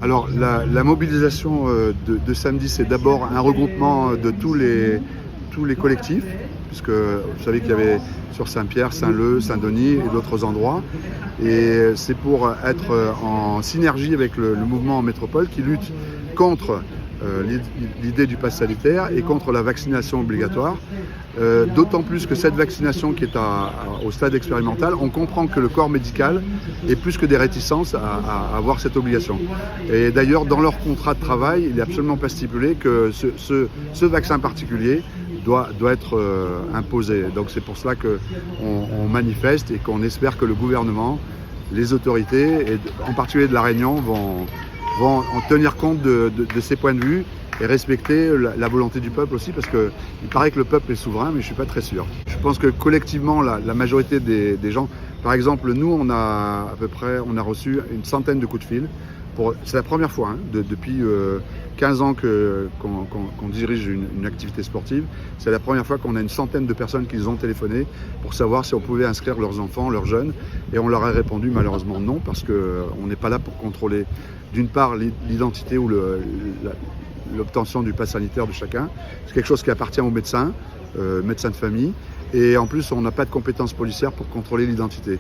Alors la mobilisation de samedi, c'est d'abord un regroupement de tous les collectifs, puisque vous savez qu'il y avait sur Saint-Pierre, Saint-Leu, Saint-Denis et d'autres endroits. Et c'est pour être en synergie avec le mouvement en métropole qui lutte contre l'idée du pass sanitaire et contre la vaccination obligatoire. D'autant plus que cette vaccination qui est au stade expérimental, on comprend que le corps médical est plus que des réticences à avoir cette obligation. Et d'ailleurs, dans leur contrat de travail, il n'est absolument pas stipulé que ce vaccin particulier doit être imposé. Donc c'est pour cela qu'on manifeste et qu'on espère que le gouvernement, les autorités, et en particulier de La Réunion, vont en tenir compte de ces points de vue et respecter la volonté du peuple aussi, parce qu'il paraît que le peuple est souverain, mais je ne suis pas très sûr. Je pense que collectivement, la majorité des gens, par exemple, nous, on a reçu une centaine de coups de fil. C'est la première fois, depuis 15 ans qu'on dirige une activité sportive. C'est la première fois qu'on a une centaine de personnes qui nous ont téléphoné pour savoir si on pouvait inscrire leurs enfants, leurs jeunes. Et on leur a répondu malheureusement non, parce qu'on n'est pas là pour contrôler d'une part l'identité ou l'obtention du pass sanitaire de chacun. C'est quelque chose qui appartient aux médecins, médecins de famille. Et en plus, on n'a pas de compétences policières pour contrôler l'identité.